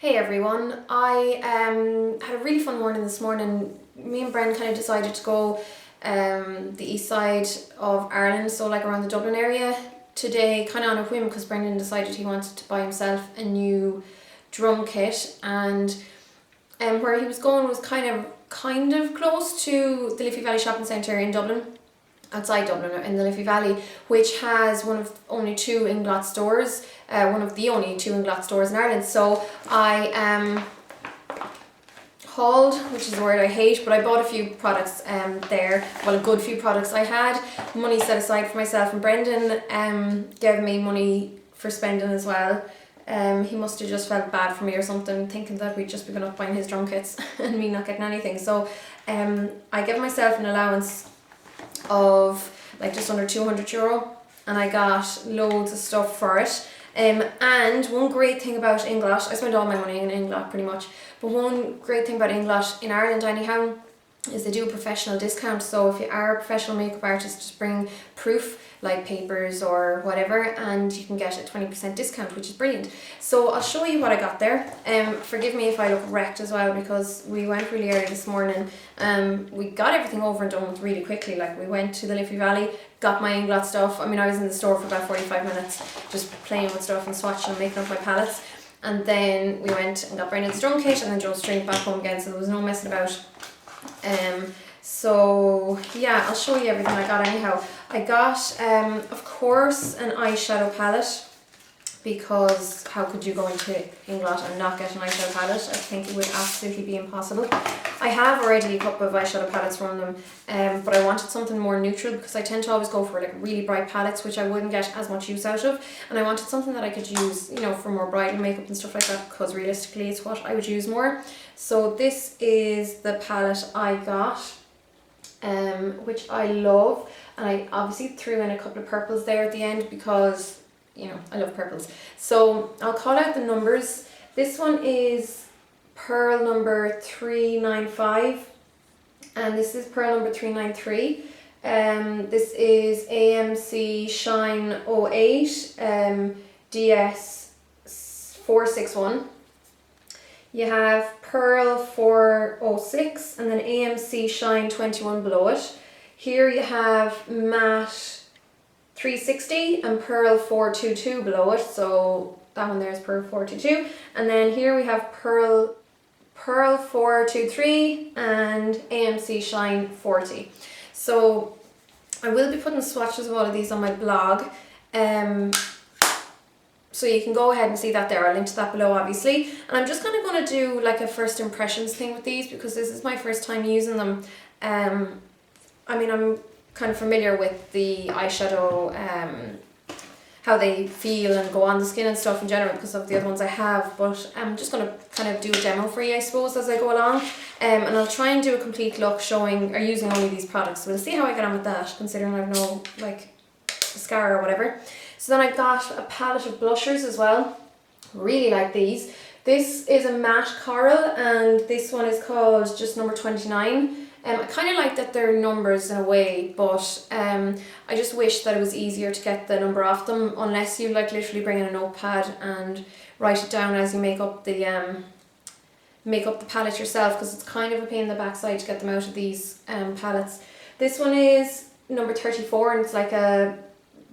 Hey everyone, I had a really fun morning this morning. Me and Bren kind of decided to go the east side of Ireland, so like around the Dublin area today, kind of on a whim because Brendan decided he wanted to buy himself a new drum kit, and where he was going was kind of close to the Liffey Valley Shopping Centre in Dublin, outside Dublin in the Liffey Valley, which has one of only two Inglot stores, one of the only two Inglot stores in Ireland. So I hauled, which is a word I hate, but I bought a few products there, well, a good few products. I had money set aside for myself, and Brendan gave me money for spending as well. He must have just felt bad for me or something, thinking that we'd just begun up buying his drum kits and me not getting anything. So I gave myself an allowance of like just under €200, and I got loads of stuff for it. And one great thing about Inglot, I spent all my money in Inglot pretty much, but one great thing about Inglot in Ireland anyhow is they do a professional discount. So if you are a professional makeup artist, just bring proof like papers or whatever, and you can get a 20% discount, which is brilliant. So I'll show you what I got there. Forgive me if I look wrecked as well, because we went really early this morning. We got everything over and done with really quickly. Like, we went to the Liffey Valley, got my Inglot stuff. I mean, I was in the store for about 45 minutes just playing with stuff and swatching and making up my palettes, and then we went and got Brendan's drum kit and then drove straight back home again, so there was no messing about. So yeah, I'll show you everything I got anyhow. I got of course an eyeshadow palette, because how could you go into Inglot and not get an eyeshadow palette? I think it would absolutely be impossible. I have already a couple of eyeshadow palettes from them, but I wanted something more neutral, because I tend to always go for like really bright palettes which I wouldn't get as much use out of, and I wanted something that I could use, you know, for more bridal makeup and stuff like that, because realistically it's what I would use more. So this is the palette I got, which I love, and I obviously threw in a couple of purples there at the end because, you know, I love purples. So I'll call out the numbers. This one is pearl number 395, and this is pearl number 393. This is AMC Shine 08 DS 461. You have pearl 406 and then AMC Shine 21 below it. Here you have matte 360 and pearl 422 below it, so that one there is pearl 422. And then here we have pearl 423 and AMC Shine 40. So I will be putting swatches of all of these on my blog, so you can go ahead and see that there. I'll link to that below obviously. And I'm just kind of going to do like a first impressions thing with these, because this is my first time using them. I mean, I'm kind of familiar with the eyeshadow, how they feel and go on the skin and stuff in general because of the other ones I have, but I'm just going to kind of do a demo for you, I suppose, as I go along, and I'll try and do a complete look showing or using only these products. So we'll see how I get on with that, considering I've no like mascara or whatever. So then I got a palette of blushers as well. Really like these. This is a matte coral, and this one is called just number 29. I kind of like that they're numbers in a way, but I just wish that it was easier to get the number off them, unless you like literally bring in a notepad and write it down as you make up the palette yourself, because it's kind of a pain in the backside to get them out of these palettes. This one is number 34, and it's like a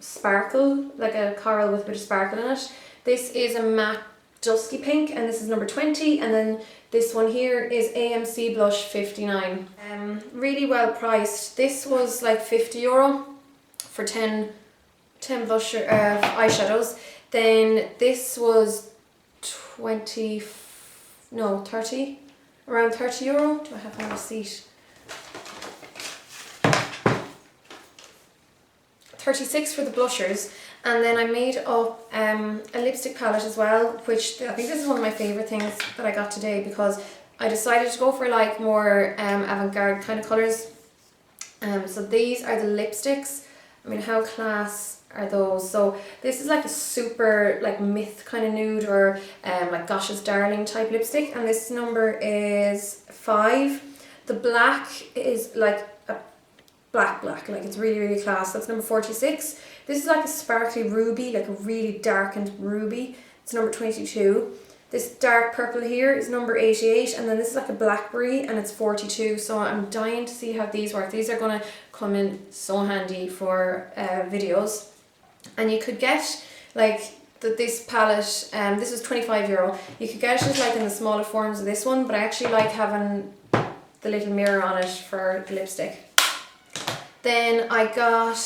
sparkle, like a coral with a bit of sparkle in it. This is a matte dusky pink, and this is number 20, and then this one here is AMC Blush 59. Really well priced. This was like €50 for 10 blusher eyeshadows. Then this was 30, around €30. Do I have my receipt? 36 for the blushers. And then I made up a lipstick palette as well, which I think this is one of my favourite things that I got today, because I decided to go for like more avant-garde kind of colours. So these are the lipsticks. I mean, how class are those? So this is like a super like myth kind of nude, or like Gosh's Darling type lipstick, and this number is 5. The black is like a black, like it's really class. That's number 46. This is like a sparkly ruby, like a really darkened ruby. It's number 22. This dark purple here is number 88, and then this is like a blackberry and it's 42. So I'm dying to see how these work. These are going to come in so handy for videos. And you could get like this palette, this is €25. You could get it like in the smaller forms of this one, but I actually like having the little mirror on it for the lipstick. Then I got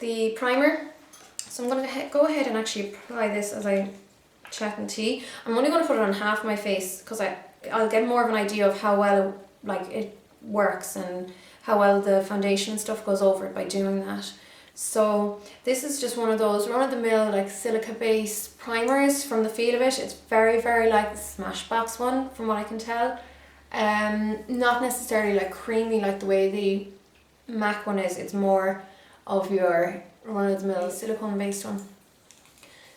the primer. So I'm going to go ahead and actually apply this as I chat and tea. I'm only going to put it on half my face because I'll get more of an idea of how well it works and how well the foundation and stuff goes over it by doing that. So this is just one of those run-of-the-mill like silica based primers. From the feel of it, it's very, very like the Smashbox one from what I can tell. Not necessarily like creamy like the way the MAC one is. It's more of your run-of-the-mill silicone based one.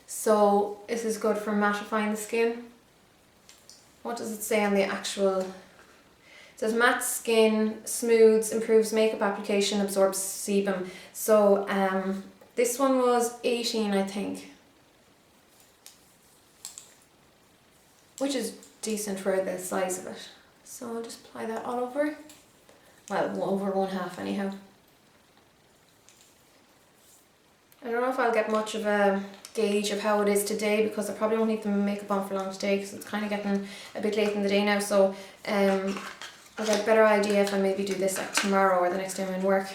So this is good for mattifying the skin. What does it say on the actual? It says matte skin, smooths, improves makeup application, absorbs sebum. So this one was 18, I think, which is decent for the size of it. So I'll just apply that all over. Well, over one half anyhow. I don't know if I'll get much of a gauge of how it is today because I probably won't need the makeup on for long today because it's kind of getting a bit late in the day now. So I'll get a better idea if I maybe do this like tomorrow or the next day I'm in work.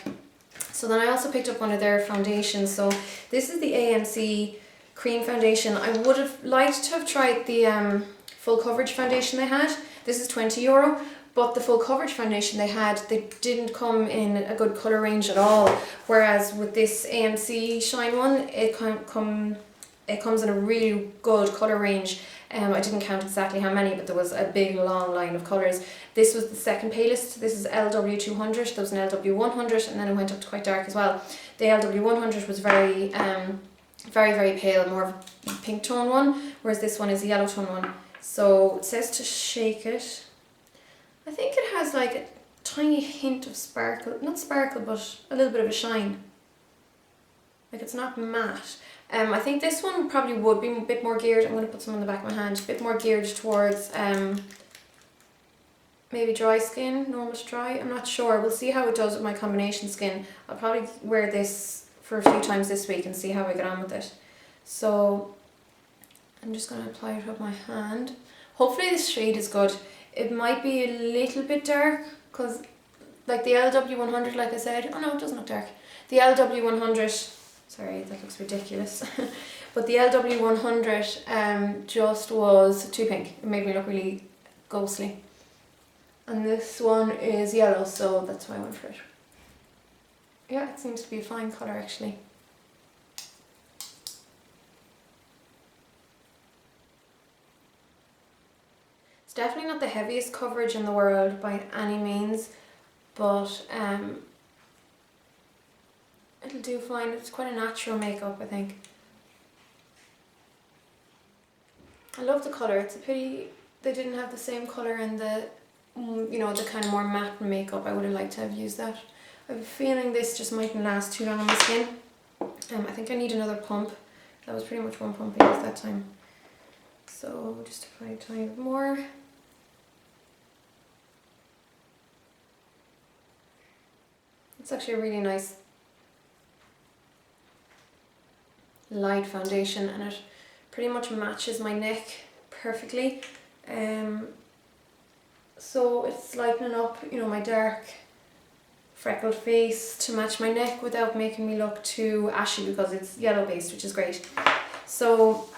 So then I also picked up one of their foundations. So this is the AMC cream foundation. I would have liked to have tried the full coverage foundation they had. This is €20. But the full coverage foundation they had, they didn't come in a good colour range at all. Whereas with this AMC Shine one, it comes in a really good colour range. I didn't count exactly how many, but there was a big long line of colours. This was the second palest. This is LW200, there was an LW100, and then it went up to quite dark as well. The LW100 was very, very pale, more of a pink tone one, whereas this one is a yellow tone one. So it says to shake it. I think it has like a tiny hint of sparkle, not sparkle, but a little bit of a shine. Like it's not matte. I think this one probably would be a bit more geared. I'm going to put some on the back of my hand. A bit more geared towards maybe dry skin, normal to dry. I'm not sure. We'll see how it does with my combination skin. I'll probably wear this for a few times this week and see how I get on with it. So I'm just going to apply it with my hand. Hopefully this shade is good. It might be a little bit dark because like the LW100, like I said, oh no, it doesn't look dark. The LW100, sorry, that looks ridiculous. But the LW100 just was too pink. It made me look really ghostly. And this one is yellow, so that's why I went for it. Yeah, it seems to be a fine colour actually. It's definitely not the heaviest coverage in the world by any means, but it'll do fine. It's quite a natural makeup, I think. I love the colour. It's a pity they didn't have the same colour in the, you know, the kind of more matte makeup. I would have liked to have used that. I have a feeling this just mightn't last too long on my skin. I think I need another pump. That was pretty much one pump I used that time. So just apply a tiny bit more. It's actually a really nice light foundation and it pretty much matches my neck perfectly. So it's lightening up, you know, my dark freckled face to match my neck without making me look too ashy because it's yellow based, which is great. So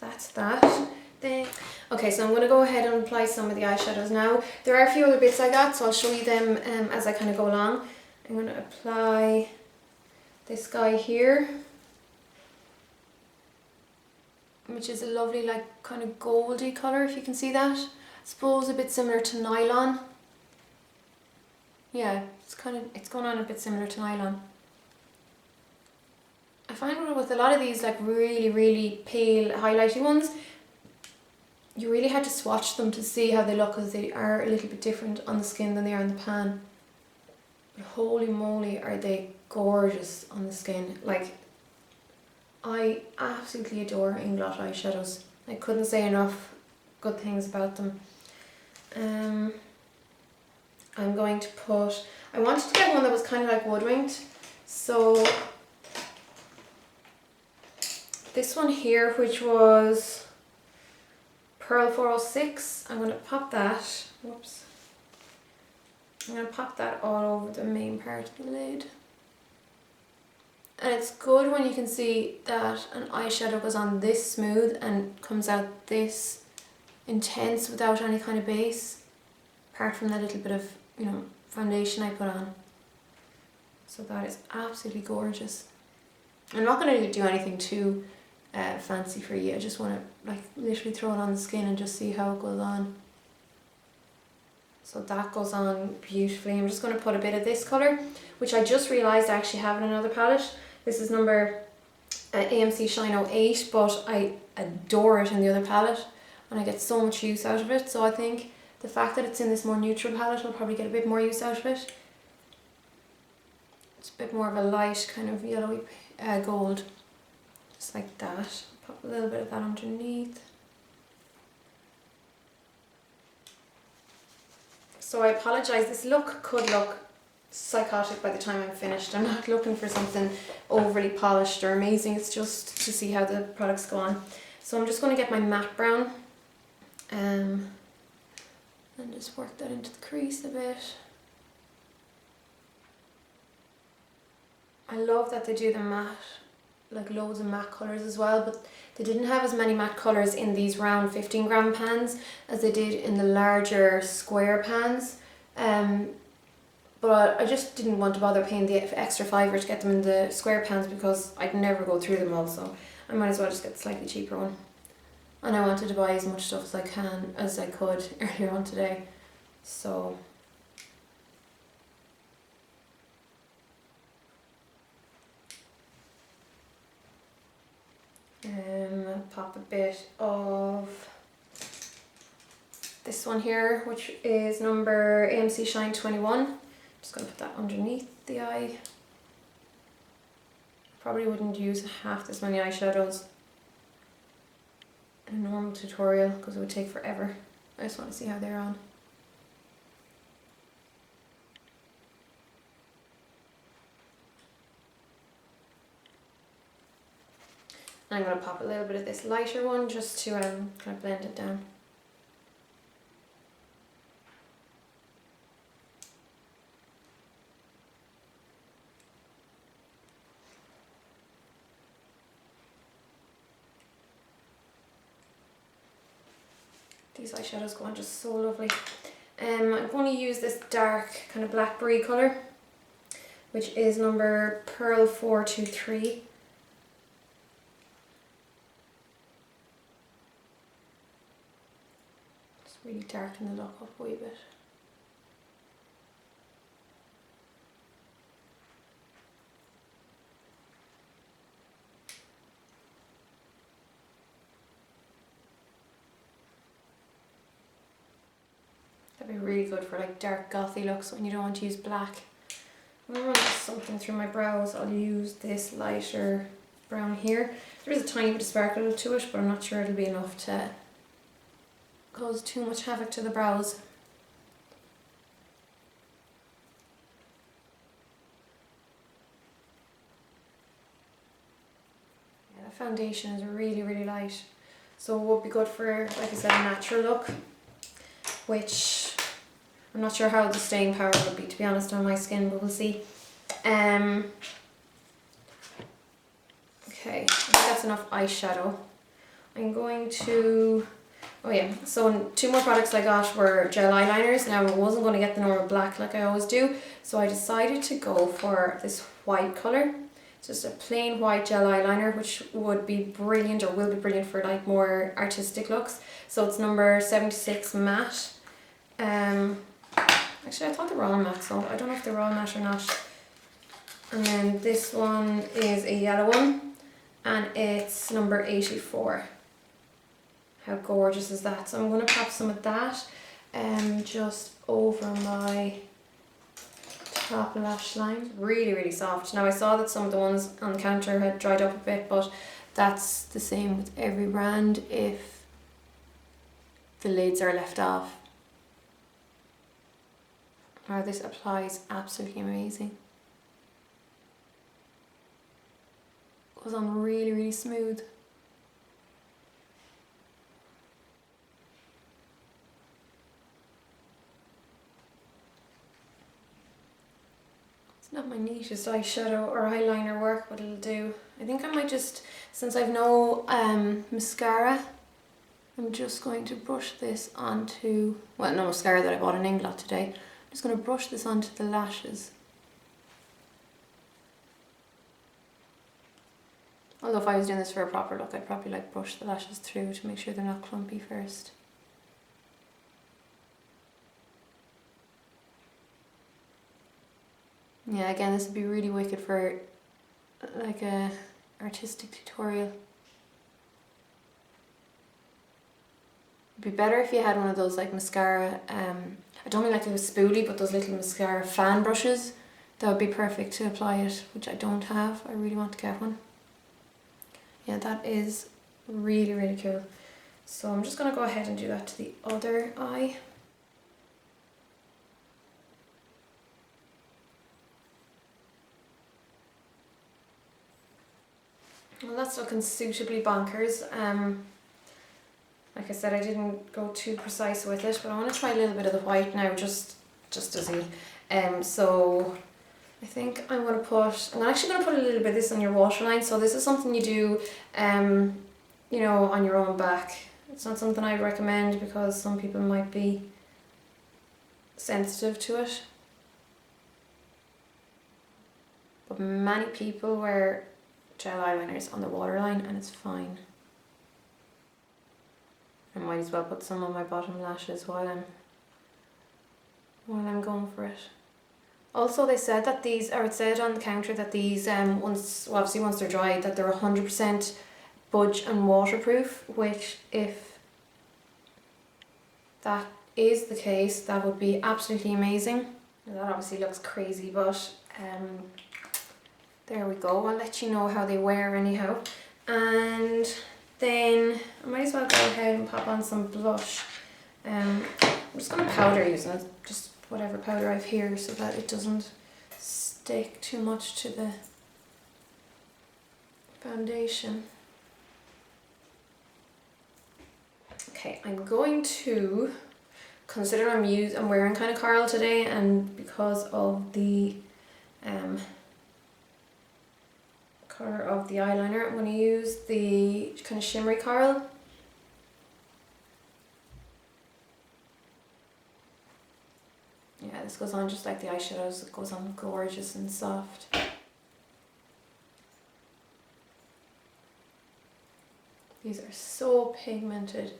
that's that. Then okay, so I'm going to go ahead and apply some of the eyeshadows now. There are a few other bits I got, so I'll show you them as I kind of go along. I'm going to apply this guy here, which is a lovely like kind of goldy colour, if you can see that. I suppose a bit similar to nylon. Yeah, it's going on a bit similar to nylon. I find with a lot of these like really pale highlighty ones, you really had to swatch them to see how they look because they are a little bit different on the skin than they are in the pan. But holy moly, are they gorgeous on the skin. Like, I absolutely adore Inglot eyeshadows. I couldn't say enough good things about them. I'm going to put, I wanted to get one that was kind of like wood winged, so this one here, which was Pearl 406, I'm going to pop that, whoops, I'm going to pop that all over the main part of the lid. And it's good when you can see that an eyeshadow goes on this smooth and comes out this intense without any kind of base, apart from that little bit of, you know, foundation I put on. So that is absolutely gorgeous. I'm not going to do anything too fancy for you. I just want to like literally throw it on the skin and just see how it goes on. So that goes on beautifully. I'm just going to put a bit of this colour, which I just realised I actually have in another palette. This is number AMC Shine 08, but I adore it in the other palette and I get so much use out of it. So I think the fact that it's in this more neutral palette, I'll probably get a bit more use out of it. It's a bit more of a light kind of yellowy gold, just like that. Pop a little bit of that underneath. So I apologise, this look could look psychotic by the time I'm finished. I'm not looking for something overly polished or amazing, it's just to see how the products go on. So I'm just going to get my matte brown and just work that into the crease a bit. I love that they do the matte, like loads of matte colours as well, but they didn't have as many matte colours in these round 15 gram pans as they did in the larger square pans. But I just didn't want to bother paying the extra $5 to get them in the square pans because I'd never go through them all, so I might as well just get the slightly cheaper one. And I wanted to buy as much stuff as I could earlier on today, so pop a bit of this one here, which is number AMC Shine 21. Just going to put that underneath the eye. Probably wouldn't use half this many eyeshadows in a normal tutorial because it would take forever. I just want to see how they're on. And I'm going to pop a little bit of this lighter one just to kind of blend it down. These eyeshadows go on just so lovely. I'm going to use this dark kind of blackberry colour, which is number Pearl 423. Just really darken the look up a wee bit. That'd be really good for like dark gothy looks when you don't want to use black. When I want something through my brows, I'll use this lighter brown here. There is a tiny bit of sparkle to it, but I'm not sure it'll be enough to cause too much havoc to the brows. Yeah, the foundation is really, really light. So it would be good for, like I said, a natural look, which I'm not sure how the staying power would be, to be honest, on my skin, but we'll see. Okay, I think that's enough eyeshadow. I'm going to, oh yeah, so 2 more products I got were gel eyeliners. Now I wasn't going to get the normal black like I always do, so I decided to go for this white colour. It's just a plain white gel eyeliner, which would be brilliant, or will be brilliant for like more artistic looks. So it's number 76 matte. Actually I thought they were all matte, so I don't know if they were all matte or not. And then this one is a yellow one, and it's number 84. How gorgeous is that? So I'm going to pop some of that just over my top lash line. Really, really soft. Now I saw that some of the ones on the counter had dried up a bit, but that's the same with every brand if the lids are left off. Now this applies absolutely amazing. It goes on really, really smooth. Not my neatest eyeshadow or eyeliner work, but it'll do. I think I might just, since I've no mascara, I'm just going to brush this onto, well, no mascara that I bought in Inglot today. I'm just going to brush this onto the lashes. Although if I was doing this for a proper look, I'd probably like brush the lashes through to make sure they're not clumpy first. Yeah, again, this would be really wicked for like a artistic tutorial. It'd be better if you had one of those like mascara, I don't mean like a spoolie, but those little mascara fan brushes. That would be perfect to apply it, which I don't have. I really want to get one. Yeah, that is really, really cool. So I'm just going to go ahead and do that to the other eye. Well, that's looking suitably bonkers. Like I said, I didn't go too precise with it, but I want to try a little bit of the white now, just to see. So I think I'm actually going to put a little bit of this on your waterline. So this is something you do, you know, on your own back. It's not something I'd recommend because some people might be sensitive to it. But many people wear gel eyeliners on the waterline and it's fine. I might as well put some on my bottom lashes while I'm going for it. Also, they said that these, or it said on the counter that these once they're dried, that they're 100% budge and waterproof, which if that is the case, that would be absolutely amazing. And that obviously looks crazy, but there we go. I'll let you know how they wear anyhow. And then I might as well go ahead and pop on some blush. I'm just going to powder using it, just whatever powder I've here, so that it doesn't stick too much to the foundation. Okay, I'm going to consider I'm wearing kind of coral today, and because of the colour of the eyeliner, I'm going to use the kind of shimmery coral. Yeah, this goes on just like the eyeshadows, it goes on gorgeous and soft. These are so pigmented,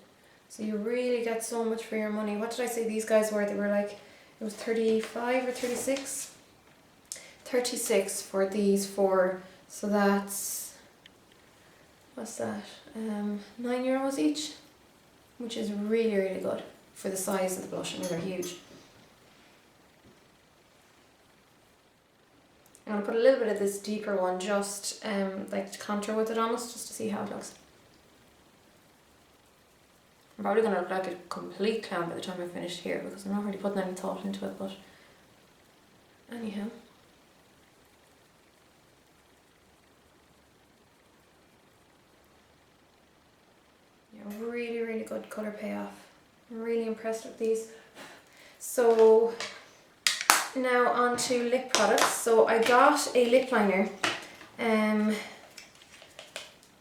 so you really get so much for your money. What did I say these guys were? They were like, it was 35 or 36? 36 for these four, so that's, what's that, €9 each, which is really, really good for the size of the blush. I mean, they're huge. I'm going to put a little bit of this deeper one, just like to contour with it almost, just to see how it looks. I'm probably going to look like a complete clown by the time I finish here, because I'm not really putting any thought into it, but anyhow. Yeah, really, really good colour payoff. I'm really impressed with these. So now on to lip products. So I got a lip liner,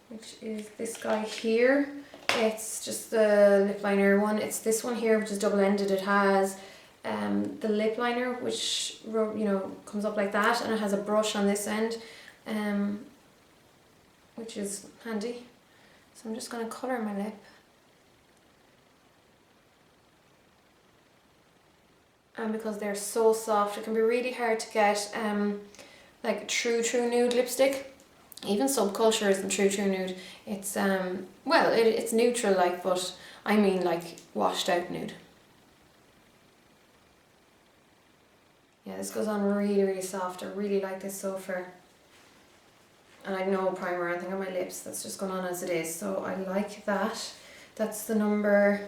which is this guy here. It's just the lip liner one. It's this one here, which is double-ended. It has the lip liner, which, you know, comes up like that, and it has a brush on this end, which is handy. So I'm just going to colour my lip. And because they're so soft, it can be really hard to get like true nude lipstick. Even Subculture isn't true nude. It's well, it's neutral like, but I mean like washed out nude. Yeah, this goes on really, really soft. I really like this so far. And I have no primer or anything on my lips. That's just going on as it is. So I like that. That's the number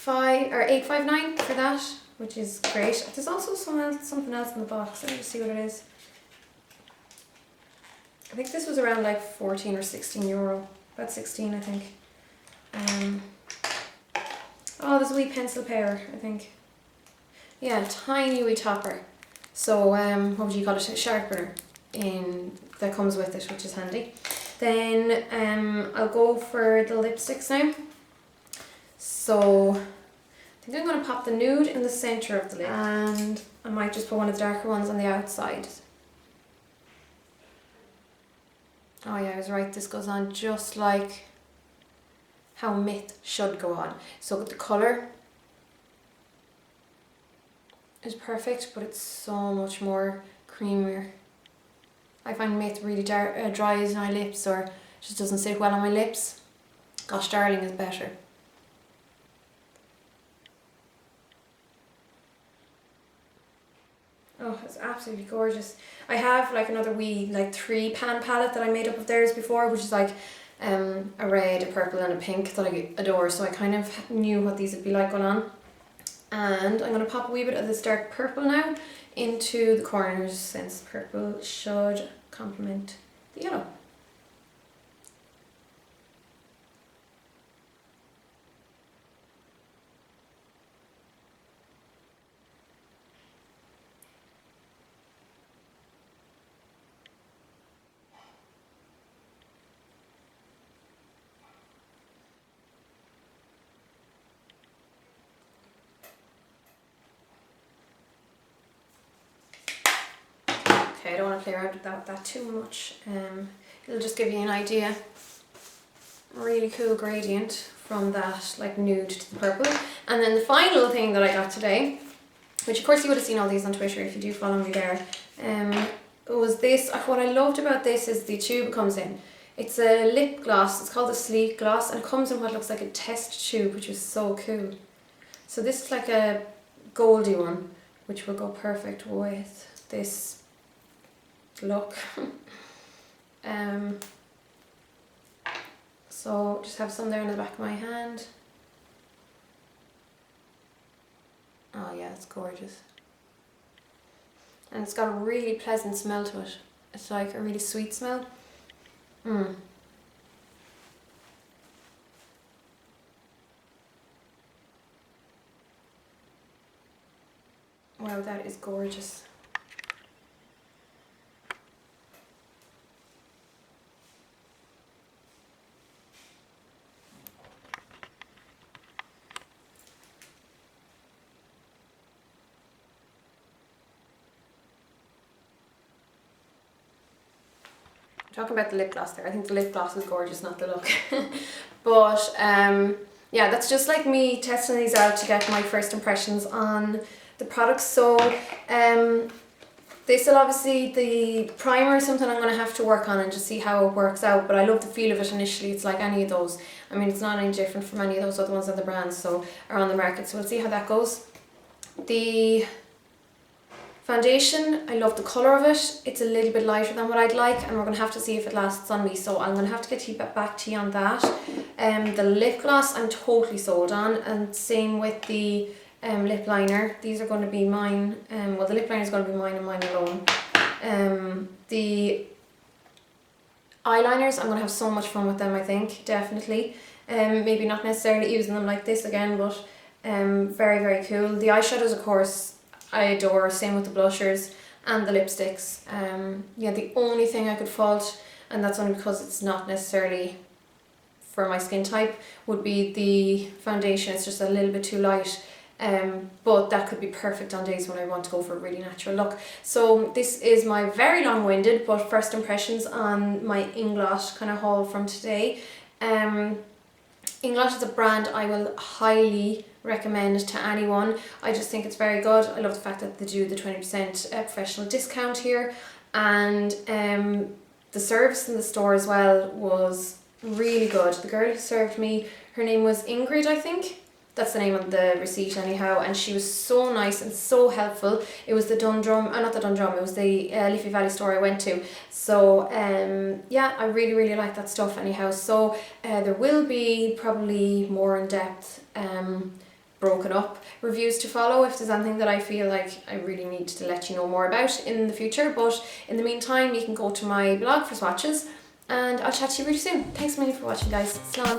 859 for that, which is great. There's also something else in the box. Let me just see what it is. I think this was around like 14 or 16 euro. About 16, I think. Oh, there's a wee pencil pair, I think. Yeah, tiny wee topper. So what would you call it? A sharpener that comes with it, which is handy. Then I'll go for the lipsticks now. So I think I'm going to pop the nude in the centre of the lip, and I might just put one of the darker ones on the outside. Oh yeah, I was right, this goes on just like how Myth should go on. So the colour is perfect, but it's so much more creamier. I find Myth really dries my lips, or just doesn't sit well on my lips. Gosh Darling is better. Oh, it's absolutely gorgeous. I have like another wee like 3 pan palette that I made up of theirs before, which is like a red, a purple and a pink that I adore, so I kind of knew what these would be like going on. And I'm going to pop a wee bit of this dark purple now into the corners, since purple should complement the yellow. Okay, I don't want to play around with that too much. It'll just give you an idea. Really cool gradient from that like nude to the purple. And then the final thing that I got today, which of course you would have seen all these on Twitter if you do follow me there, was this. What I loved about this is the tube it comes in. It's a lip gloss, it's called the Sleek Gloss, and it comes in what looks like a test tube, which is so cool. So this is like a goldy one, which will go perfect with this look. So just have some there in the back of my hand. Oh yeah, it's gorgeous. And it's got a really pleasant smell to it. It's like a really sweet smell. Wow, that is gorgeous. Talking about the lip gloss there, I think the lip gloss is gorgeous, not the look. But yeah, that's just like me testing these out to get my first impressions on the products. So this will obviously, the primer is something I'm going to have to work on and just see how it works out, but I love the feel of it initially. It's like any of those. I mean, it's not any different from any of those other ones on the brand, so are on the market, so we'll see how that goes. The foundation, I love the colour of it. It's a little bit lighter than what I'd like, and we're going to have to see if it lasts on me, so I'm going to have to get back to you on that. The lip gloss I'm totally sold on, and same with the lip liner. These are going to be mine. Well, the lip liner is going to be mine and mine alone. The eyeliners, I'm going to have so much fun with them, I think, definitely. Maybe not necessarily using them like this again, but very, very cool. The eyeshadows, of course, I adore. Same with the blushers and the lipsticks. Yeah, the only thing I could fault, and that's only because it's not necessarily for my skin type, would be the foundation. It's just a little bit too light. But that could be perfect on days when I want to go for a really natural look. So this is my very long-winded but first impressions on my Inglot kind of haul from today. Inglot is a brand I will highly recommend to anyone. I just think it's very good. I love the fact that they do the 20% professional discount here, and the service in the store as well was really good. The girl who served me, her name was Ingrid, I think. That's the name of the receipt anyhow, and she was so nice and so helpful. It was the Dundrum, not the Dundrum, it was the Leafy Valley store I went to. So yeah, I really like that stuff anyhow. So there will be probably more in-depth broken up reviews to follow if there's anything that I feel like I really need to let you know more about in the future. But in the meantime, you can go to my blog for swatches, and I'll chat to you really soon. Thanks a million for watching, guys. Slán.